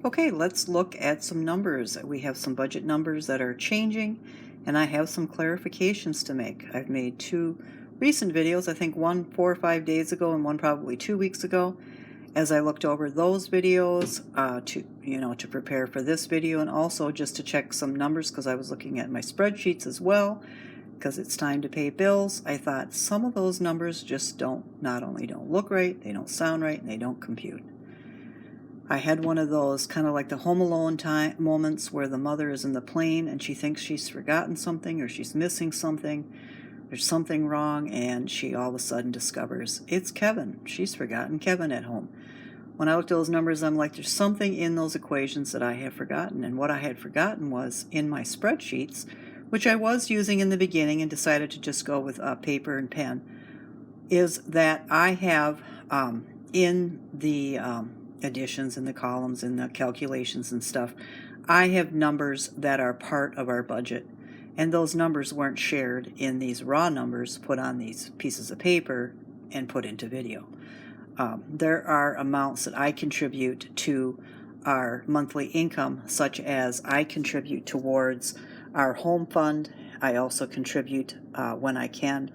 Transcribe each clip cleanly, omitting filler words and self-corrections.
Okay, let's look at some numbers. We have some budget numbers that are changing, and I have some clarifications to make. I've made two recent videos, I think one 4 or 5 days ago and one probably 2 weeks ago. As I looked over those videos to prepare for this video, and also just to check some numbers because I was looking at my spreadsheets as well, because it's time to pay bills. I thought some of those numbers just not only don't look right, they don't sound right, and they don't compute. I had one of those kind of like the Home Alone time moments where the mother is in the plane and she thinks she's forgotten something or she's missing something. There's something wrong, and she all of a sudden discovers it's Kevin. She's forgotten Kevin at home. When I looked at those numbers, I'm like, there's something in those equations that I have forgotten. And what I had forgotten was in my spreadsheets, which I was using in the beginning and decided to just go with paper and pen, is that I have in the additions and the columns and the calculations and stuff, I have numbers that are part of our budget. And those numbers weren't shared in these raw numbers put on these pieces of paper and put into video. There are amounts that I contribute to our monthly income, such as I contribute towards our home fund. I also contribute when I can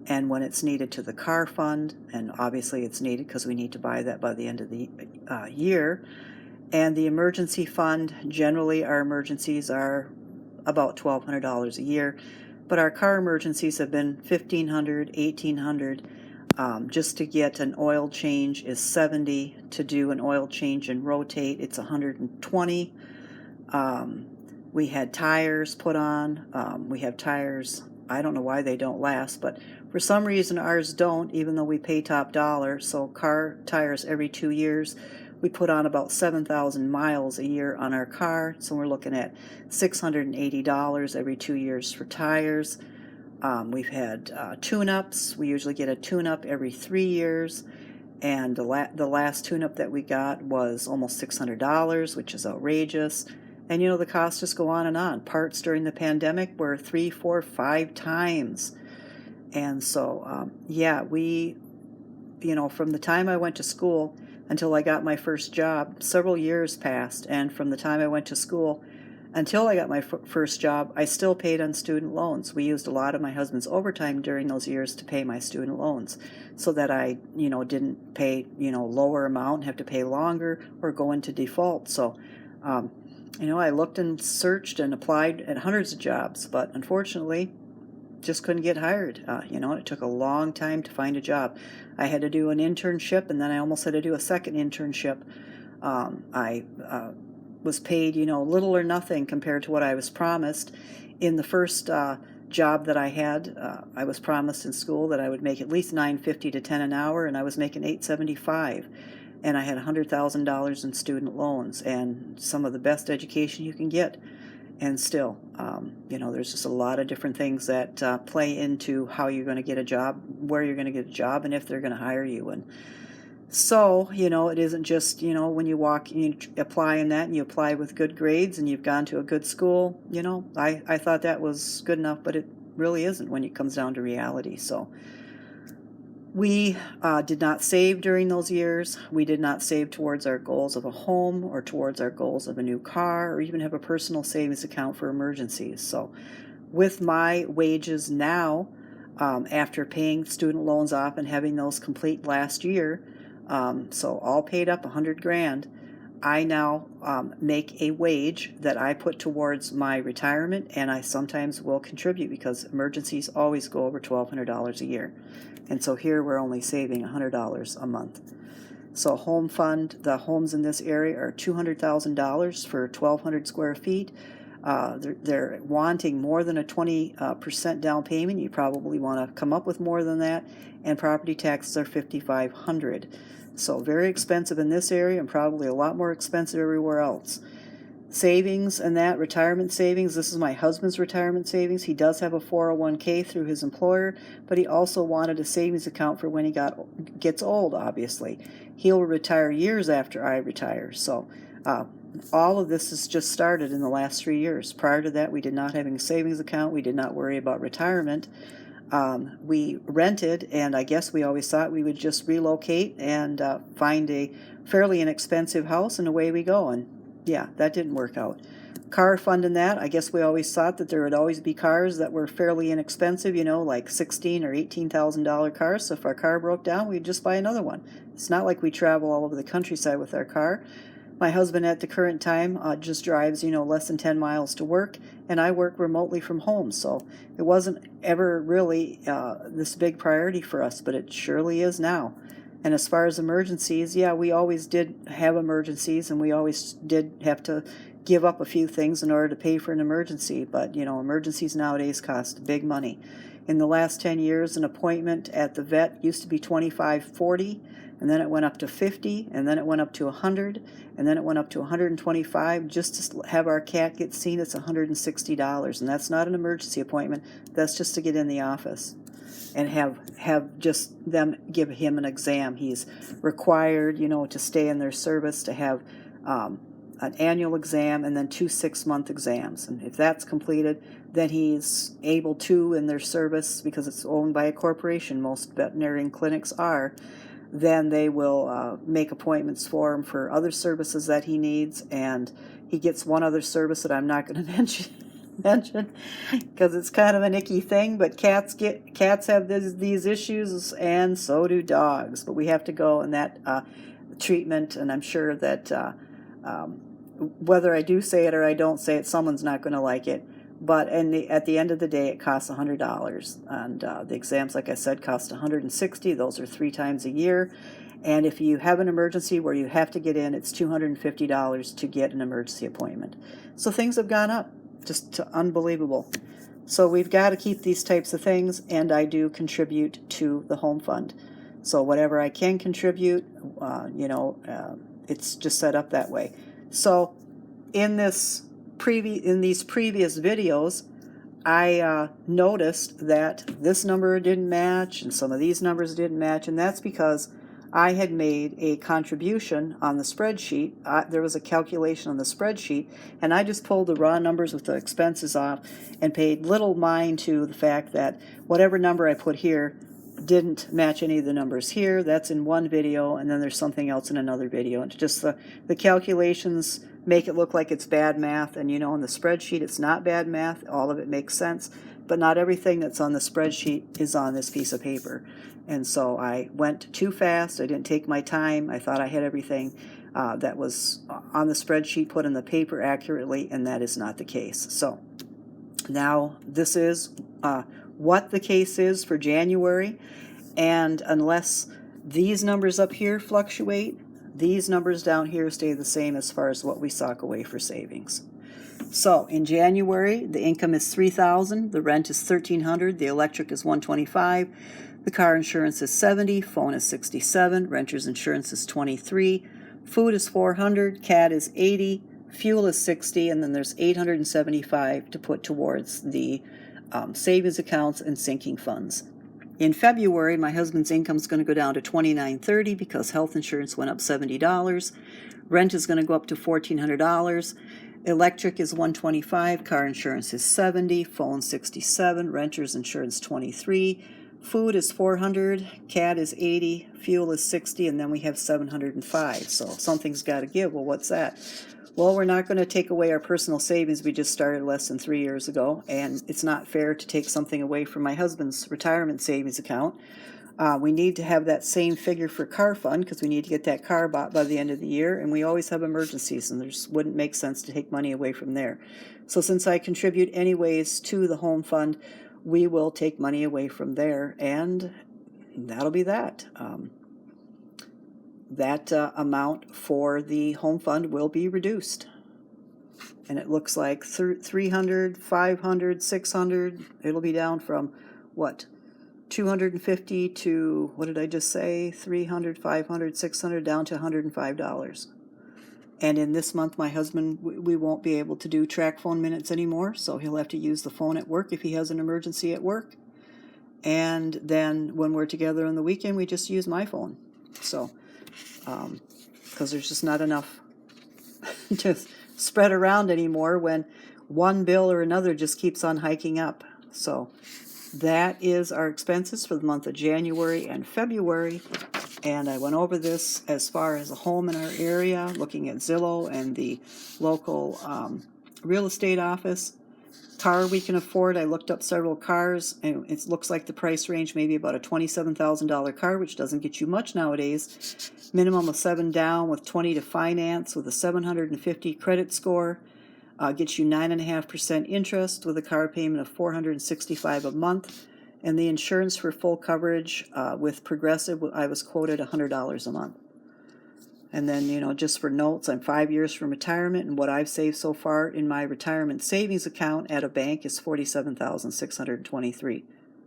and when it's needed to the car fund, and obviously it's needed because we need to buy that by the end of the year. And the emergency fund, generally our emergencies are about $1,200 a year, but our car emergencies have been $1,500, $1,800. Just to get an oil change is $70. To do an oil change and rotate, it's $120. We had tires put on. We have tires, I don't know why they don't last, but for some reason ours don't, even though we pay top dollar. So car tires every 2 years. We put on about 7,000 miles a year on our car, so we're looking at $680 every 2 years for tires. We've had tune-ups. We usually get a tune-up every 3 years, and the last tune-up that we got was almost $600, which is outrageous. And the costs just go on and on. Parts during the pandemic were 3, 4, 5 times. And so, we, from the time I went to school until I got my first job, several years passed. And from the time I went to school until I got my first job, I still paid on student loans. We used a lot of my husband's overtime during those years to pay my student loans so that I, didn't pay, lower amount, have to pay longer or go into default. So, I looked and searched and applied at hundreds of jobs, but unfortunately, just couldn't get hired. It took a long time to find a job. I had to do an internship, and then I almost had to do a second internship. I was paid, little or nothing compared to what I was promised. In the first job that I had, I was promised in school that I would make at least $9.50 to $10 an hour, and I was making $8.75. And I had $100,000 in student loans and some of the best education you can get. And still, there's just a lot of different things that play into how you're going to get a job, where you're going to get a job, and if they're going to hire you. And so, it isn't just, when you walk and you apply in that and you apply with good grades and you've gone to a good school, I thought that was good enough, but it really isn't when it comes down to reality. So we did not save during those years. We did not save towards our goals of a home or towards our goals of a new car or even have a personal savings account for emergencies. So with my wages now, after paying student loans off and having those complete last year, so all paid up $100,000, I now make a wage that I put towards my retirement, and I sometimes will contribute because emergencies always go over $1,200 a year. And so here we're only saving $100 a month. So home fund, the homes in this area are $200,000 for 1,200 square feet. They're wanting more than a 20% down payment. You probably want to come up with more than that. And property taxes are $5,500. So very expensive in this area and probably a lot more expensive everywhere else. Savings and that, retirement savings, this is my husband's retirement savings. He does have a 401k through his employer, but he also wanted a savings account for when he gets old, obviously. He'll retire years after I retire. So all of this has just started in the last 3 years. Prior to that, we did not have a savings account. We did not worry about retirement. We rented, and I guess we always thought we would just relocate and find a fairly inexpensive house, and away we go. And yeah, that didn't work out. Car fund and that, I guess we always thought that there would always be cars that were fairly inexpensive, like $16,000 or $18,000 cars. So if our car broke down, we'd just buy another one. It's not like we travel all over the countryside with our car. My husband at the current time just drives, less than 10 miles to work, and I work remotely from home. So it wasn't ever really this big priority for us, but it surely is now. And as far as emergencies, yeah, we always did have emergencies, and we always did have to give up a few things in order to pay for an emergency. But, emergencies nowadays cost big money. In the last 10 years, an appointment at the vet used to be $25.40, and then it went up to $50, and then it went up to $100, and then it went up to $125. Just to have our cat get seen, it's $160, and that's not an emergency appointment. That's just to get in the office and have just them give him an exam. He's required, to stay in their service, to have an annual exam and then 2 6-month exams. And if that's completed, then he's able to, in their service, because it's owned by a corporation, most veterinarian clinics are, then they will make appointments for him for other services that he needs. And he gets one other service that I'm not going to mention because it's kind of an icky thing, but cats have these issues, and so do dogs. But we have to go in that treatment, and I'm sure that whether I do say it or I don't say it, someone's not going to like it. But at the end of the day, it costs $100, and the exams, like I said, cost $160. Those are 3 times a year. And if you have an emergency where you have to get in, it's $250 to get an emergency appointment. So things have gone up, just unbelievable. So we've got to keep these types of things, and I do contribute to the home fund. So whatever I can contribute, it's just set up that way. So in these previous videos, I noticed that this number didn't match and some of these numbers didn't match, and that's because I had made a contribution on the spreadsheet. There was a calculation on the spreadsheet, and I just pulled the raw numbers with the expenses off and paid little mind to the fact that whatever number I put here didn't match any of the numbers here. That's in one video, and then there's something else in another video. And just the calculations make it look like it's bad math, and in the spreadsheet it's not bad math. All of it makes sense, but not everything that's on the spreadsheet is on this piece of paper. And so I went too fast. I didn't take my time. I thought I had everything that was on the spreadsheet put in the paper accurately, and that is not the case. So now this is what the case is for January, and unless these numbers up here fluctuate, these numbers down here stay the same as far as what we sock away for savings. So in January, the income is $3,000, the rent is $1,300, the electric is $125, the car insurance is $70, phone is $67, renter's insurance is $23, food is $400, cat is $80, fuel is $60, and then there's $875 to put towards the savings accounts and sinking funds. In February, my husband's income is going to go down to $29.30 because health insurance went up $70. Rent is going to go up to $1,400. Electric is $125, car insurance is $70, phone $67, renter's insurance $23, food is $400, cat is $80, fuel is $60, and then we have $705. So something's got to give. Well, what's that? Well, we're not going to take away our personal savings. We just started less than 3 years ago, and it's not fair to take something away from my husband's retirement savings account. We need to have that same figure for car fund because we need to get that car bought by the end of the year, and we always have emergencies, and there just wouldn't make sense to take money away from there. So since I contribute anyways to the home fund, we will take money away from there, and that'll be that. That amount for the home fund will be reduced. And it looks like 300, 500, 600. It'll be down from, 250 to, what did I just say? 300, 500, 600, down to $105. And in this month, my husband, we won't be able to do track phone minutes anymore, so he'll have to use the phone at work if he has an emergency at work. And then when we're together on the weekend, we just use my phone. So, because there's just not enough to spread around anymore when one bill or another just keeps on hiking up. So that is our expenses for the month of January and February. and I went over this as far as a home in our area, looking at Zillow and the local real estate office. Car we can afford, I looked up several cars, and it looks like the price range maybe about a $27,000 car, which doesn't get you much nowadays. Minimum of 7 down with 20 to finance with a 750 credit score. Gets you 9.5% interest with a car payment of $465 a month. And the insurance for full coverage with Progressive, I was quoted $100 a month. And then, just for notes, I'm 5 years from retirement, and what I've saved so far in my retirement savings account at a bank is $47,623,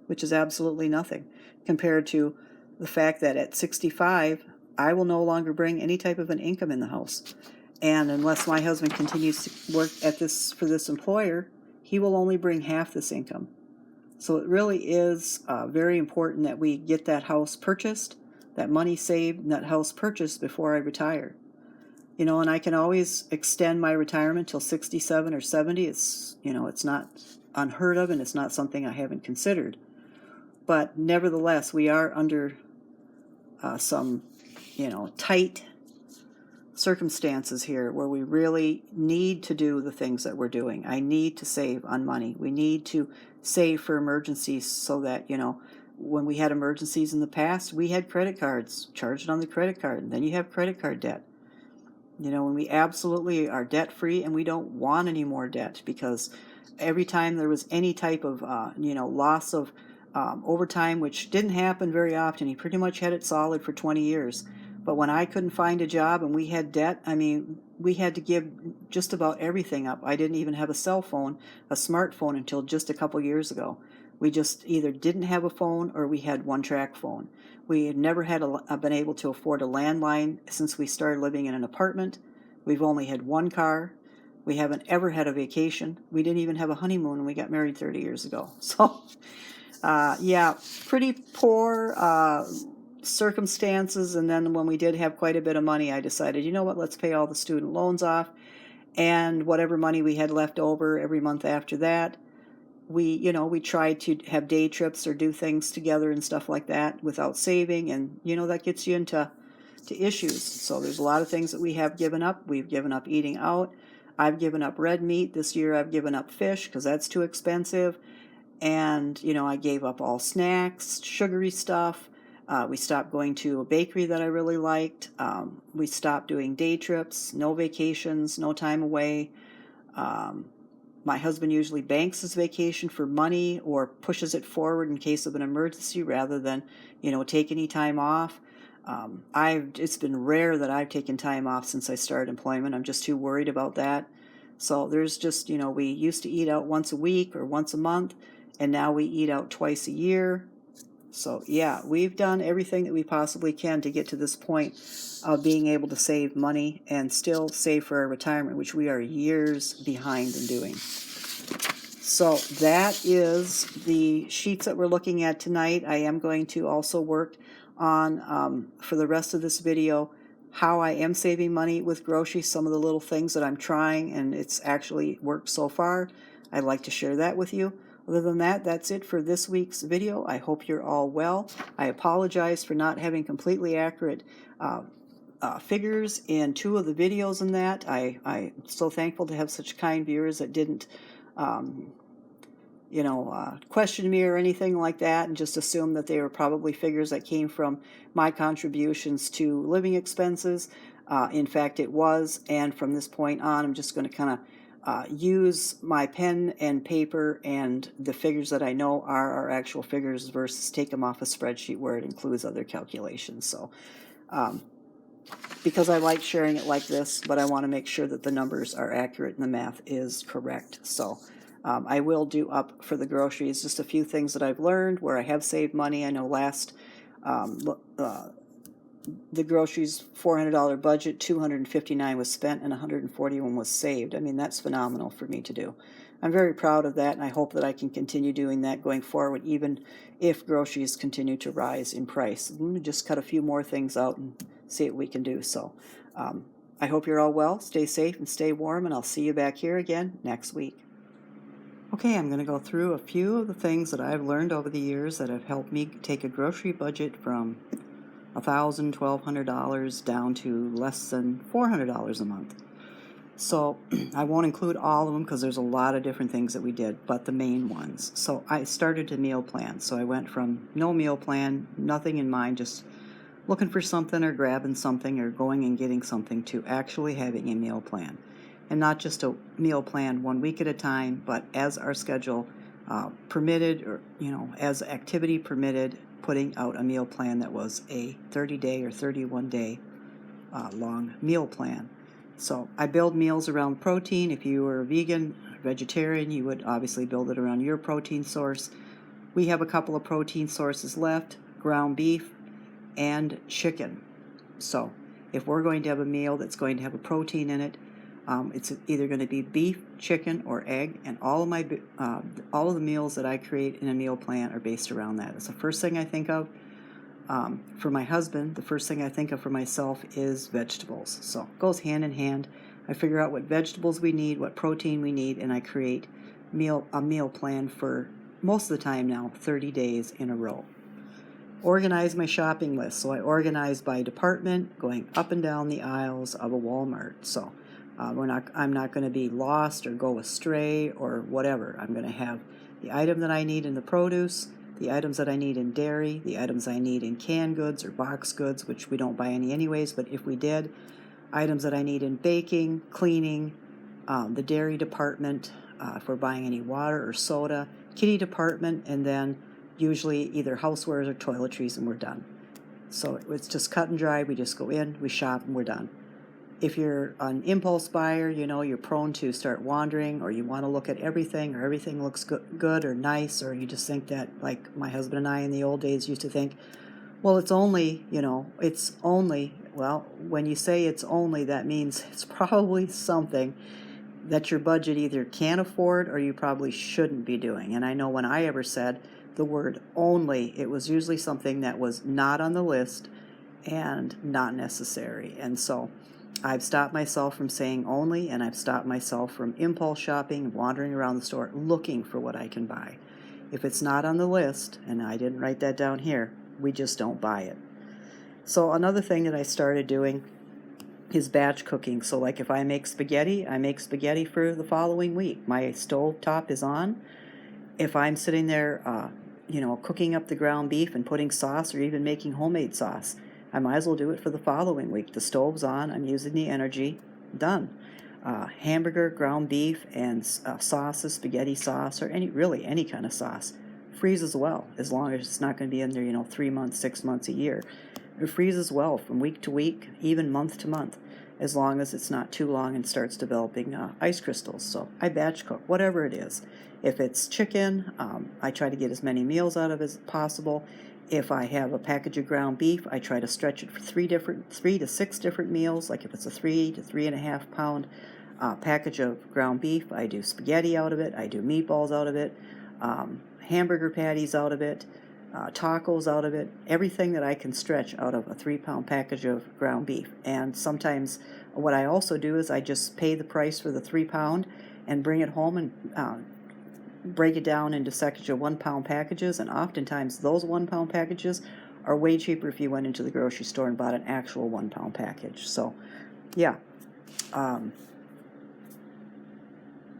which is absolutely nothing compared to the fact that at 65, I will no longer bring any type of an income in the house. And unless my husband continues to work at this for this employer, he will only bring half this income. So it really is very important that we get that house purchased, that money saved, and that house purchased before I retire. And I can always extend my retirement till 67 or 70. It's not unheard of, and it's not something I haven't considered. But nevertheless, we are under some, tight circumstances here where we really need to do the things that we're doing. I need to save on money. We need to save for emergencies so that, when we had emergencies in the past, we had credit cards, charged on the credit card, and then you have credit card debt. When we absolutely are debt free and we don't want any more debt, because every time there was any type of, loss of overtime, which didn't happen very often, he pretty much had it solid for 20 years. But when I couldn't find a job and we had debt, we had to give just about everything up. I didn't even have a cell phone, a smartphone, until just a couple years ago. We just either didn't have a phone or we had one-track phone. We had never been able to afford a landline since we started living in an apartment. We've only had one car. We haven't ever had a vacation. We didn't even have a honeymoon when we got married 30 years ago. So, pretty poor circumstances. And then when we did have quite a bit of money, I decided, let's pay all the student loans off, and whatever money we had left over every month after that, we tried to have day trips or do things together and stuff like that without saving, and that gets you into issues. So there's a lot of things that we have given up. We've given up eating out. I've given up red meat this year. I've given up fish because that's too expensive, and I gave up all snacks, sugary stuff. We stopped going to a bakery that I really liked. We stopped doing day trips, no vacations, no time away. My husband usually banks his vacation for money or pushes it forward in case of an emergency rather than, take any time off. It's been rare that I've taken time off since I started employment. I'm just too worried about that. So there's just, we used to eat out once a week or once a month, and now we eat out twice a year. So we've done everything that we possibly can to get to this point of being able to save money and still save for our retirement, which we are years behind in doing. So that is the sheets that we're looking at tonight. I am going to also work on, for the rest of this video, how I am saving money with groceries, some of the little things that I'm trying, and it's actually worked so far. I'd like to share that with you. Other than that, that's it for this week's video. I hope you're all well. I apologize for not having completely accurate figures in 2 of the videos in that. I'm so thankful to have such kind viewers that didn't, question me or anything like that, and just assume that they were probably figures that came from my contributions to living expenses. In fact, it was, and from this point on, I'm just going to kind of use my pen and paper and the figures that I know are our actual figures versus take them off a spreadsheet where it includes other calculations. So because I like sharing it like this, but I want to make sure that the numbers are accurate and the math is correct. So I will do up for the groceries just a few things that I've learned where I have saved money. I know last the groceries $400 budget, $259 was spent and $141 was saved. That's phenomenal for me to do. I'm very proud of that, and I hope that I can continue doing that going forward, even if groceries continue to rise in price. I'm going to just cut a few more things out and see what we can do. So I hope you're all well. Stay safe and stay warm, and I'll see you back here again next week. Okay, I'm going to go through a few of the things that I've learned over the years that have helped me take a grocery budget from $1,000, $1,200 down to less than $400 a month. So I won't include all of them because there's a lot of different things that we did, but the main ones. So I started to meal plan. So I went from no meal plan, nothing in mind, just looking for something or grabbing something or going and getting something, to actually having a meal plan. And not just a meal plan 1 week at a time, but as our schedule permitted, or as activity permitted, putting out a meal plan that was a 30-day or 31-day long meal plan. So I build meals around protein. If you were a vegan, vegetarian, you would obviously build it around your protein source. We have a couple of protein sources left: ground beef and chicken. So if we're going to have a meal that's going to have a protein in it, it's either going to be beef, chicken, or egg. And all of the meals that I create in a meal plan are based around that. It's the first thing I think of. For my husband, the first thing I think of for myself is vegetables. So it goes hand in hand. I figure out what vegetables we need, what protein we need, and I create a meal plan for, most of the time now, 30 days in a row. Organize my shopping list. So I organize by department, going up and down the aisles of a Walmart. So I'm not going to be lost or go astray or whatever. I'm going to have the item that I need in the produce, the items that I need in dairy, the items I need in canned goods or box goods, which we don't buy any anyways, but if we did, items that I need in baking, cleaning, the dairy department, if we're buying any water or soda, kitty department, and then usually either housewares or toiletries, and we're done. So it's just cut and dry. We just go in, we shop, and we're done. If you're an impulse buyer, you're prone to start wandering, or you want to look at everything, or everything looks good or nice, or you just think that, like my husband and I in the old days used to think, well, it's only, well, when you say it's only, that means it's probably something that your budget either can't afford or you probably shouldn't be doing. And I know when I ever said the word only, it was usually something that was not on the list and not necessary. And so I've stopped myself from saying only, and I've stopped myself from impulse shopping, wandering around the store looking for what I can buy. If it's not on the list, and I didn't write that down here, we just don't buy it. So another thing that I started doing is batch cooking. So like if I make spaghetti, I make spaghetti for the following week. My stove top is on. If I'm sitting there, cooking up the ground beef and putting sauce, or even making homemade sauce, I might as well do it for the following week. The stove's on, I'm using the energy, done. Hamburger, ground beef, and sauces, spaghetti sauce, or any kind of sauce, freezes well, as long as it's not going to be in there, 3 months, 6 months, a year. It freezes well from week to week, even month to month, as long as it's not too long and starts developing ice crystals. So I batch cook, whatever it is. If it's chicken, I try to get as many meals out of it as possible. If I have a package of ground beef, I try to stretch it for 3 to 6 different meals. Like if it's a 3 to 3.5 pound package of ground beef, I do spaghetti out of it, I do meatballs out of it, hamburger patties out of it, tacos out of it, everything that I can stretch out of a 3-pound package of ground beef. And sometimes what I also do is I just pay the price for the 3-pound and bring it home and break it down into sections of 1-pound packages, and oftentimes those 1-pound packages are way cheaper if you went into the grocery store and bought an actual 1-pound package. So yeah,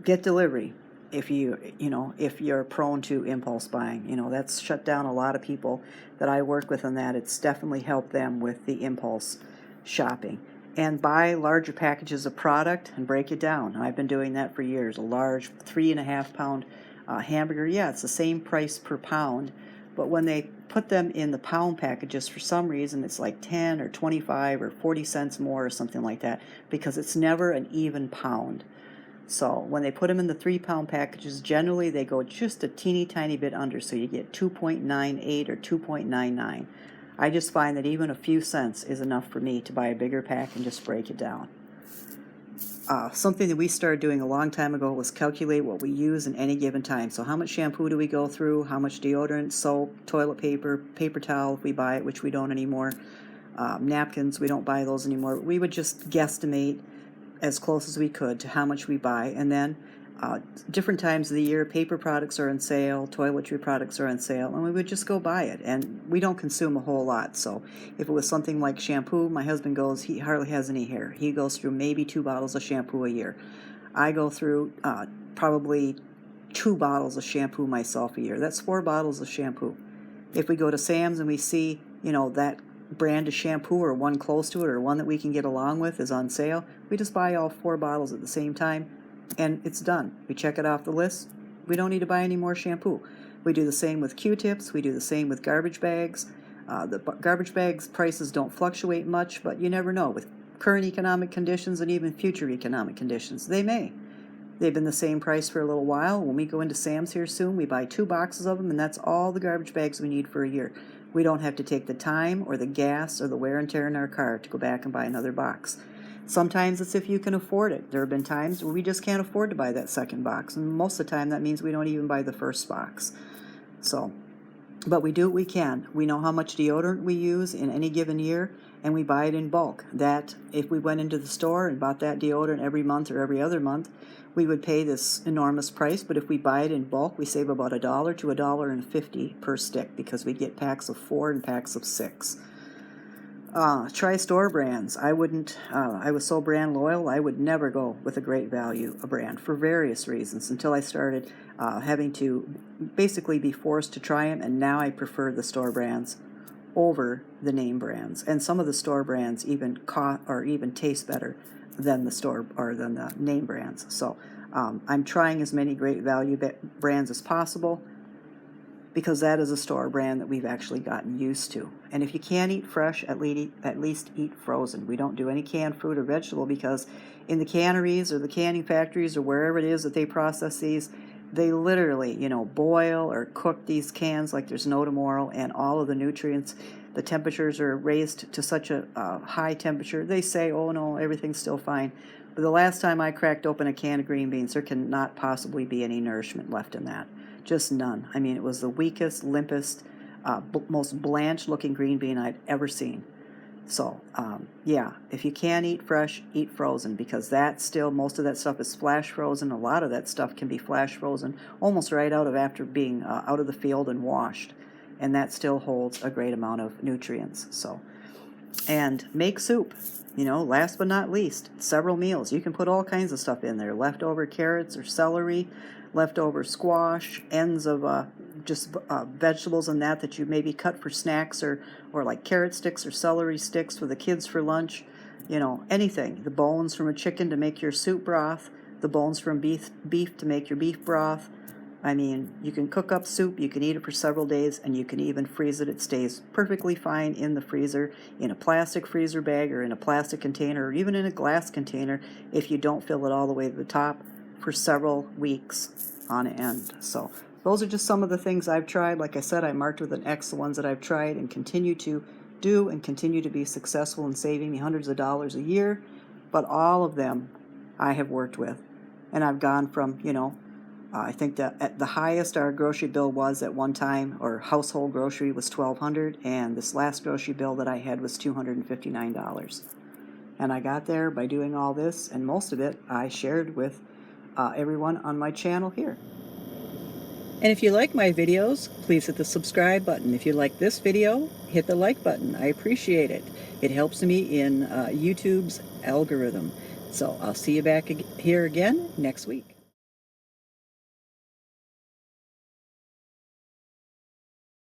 get delivery if you're prone to impulse buying. That's shut down a lot of people that I work with on that. It's definitely helped them with the impulse shopping. And buy larger packages of product and break it down. I've been doing that for years. A large 3.5-pound hamburger, it's the same price per pound, but when they put them in the pound packages, for some reason it's like 10 or 25 or 40 cents more or something like that, because it's never an even pound. So when they put them in the 3-pound packages, generally they go just a teeny tiny bit under, so you get 2.98 or 2.99. I just find that even a few cents is enough for me to buy a bigger pack and just break it down. Something that we started doing a long time ago was calculate what we use in any given time. So how much shampoo do we go through, how much deodorant, soap, toilet paper, paper towel if we buy it, which we don't anymore, napkins, we don't buy those anymore. We would just guesstimate as close as we could to how much we buy, and then different times of the year, paper products are on sale, toiletry products are on sale, and we would just go buy it. And we don't consume a whole lot. So if it was something like shampoo, my husband goes, he hardly has any hair. He goes through maybe 2 bottles of shampoo a year. I go through probably 2 bottles of shampoo myself a year. That's 4 bottles of shampoo. If we go to Sam's and we see, that brand of shampoo or one close to it or one that we can get along with is on sale, we just buy all 4 bottles at the same time and it's done. We check it off the list. We don't need to buy any more shampoo. We do the same with Q-tips. We do the same with garbage bags. The garbage bags prices don't fluctuate much, but you never know. With current economic conditions and even future economic conditions, they may. They've been the same price for a little while. When we go into Sam's here soon, we buy 2 boxes of them, and that's all the garbage bags we need for a year. We don't have to take the time or the gas or the wear and tear in our car to go back and buy another box. Sometimes it's if you can afford it. There have been times where we just can't afford to buy that second box, and most of the time that means we don't even buy the first box. So, but we do what we can. We know how much deodorant we use in any given year, and we buy it in bulk. That if we went into the store and bought that deodorant every month or every other month, we would pay this enormous price. But if we buy it in bulk, we save about $1 to $1.50 per stick, because we get packs of 4 and packs of 6. Try store brands. I wouldn't, I was so brand loyal, I would never go with a Great Value brand for various reasons until I started having to basically be forced to try them, and now I prefer the store brands over the name brands. And some of the store brands even even taste better than the name brands. So I'm trying as many Great Value brands as possible, because that is a store brand that we've actually gotten used to. And if you can't eat fresh, at least eat frozen. We don't do any canned fruit or vegetable, because in the canneries or the canning factories or wherever it is that they process these, they literally, boil or cook these cans like there's no tomorrow, and all of the nutrients, the temperatures are raised to such a high temperature. They say, oh no, everything's still fine. But the last time I cracked open a can of green beans, there cannot possibly be any nourishment left in that. Just none. I mean, it was the weakest, limpest, most blanched-looking green bean I'd ever seen. So, yeah, if you can't eat fresh, eat frozen, because most of that stuff is flash frozen. A lot of that stuff can be flash frozen almost right out of after being out of the field and washed, and that still holds a great amount of nutrients. So, and make soup. Last but not least, several meals. You can put all kinds of stuff in there. Leftover carrots or celery, leftover squash, ends of vegetables and that you maybe cut for snacks, or like carrot sticks or celery sticks for the kids for lunch. Anything. The bones from a chicken to make your soup broth, the bones from beef to make your beef broth. I mean, you can cook up soup, you can eat it for several days, and you can even freeze it. It stays perfectly fine in the freezer, in a plastic freezer bag or in a plastic container, or even in a glass container if you don't fill it all the way to the top, for several weeks on end. So those are just some of the things I've tried. Like I said, I marked with an X the ones that I've tried and continue to do and continue to be successful in saving me hundreds of dollars a year. But all of them I have worked with. And I've gone from, I think that at the highest our grocery bill was at one time, or household grocery, was $1,200, and this last grocery bill that I had was $259. And I got there by doing all this, and most of it I shared with everyone on my channel here. And if you like my videos, please hit the subscribe button. If you like this video, hit the like button. I appreciate it. It helps me in YouTube's algorithm. So I'll see you back here again next week.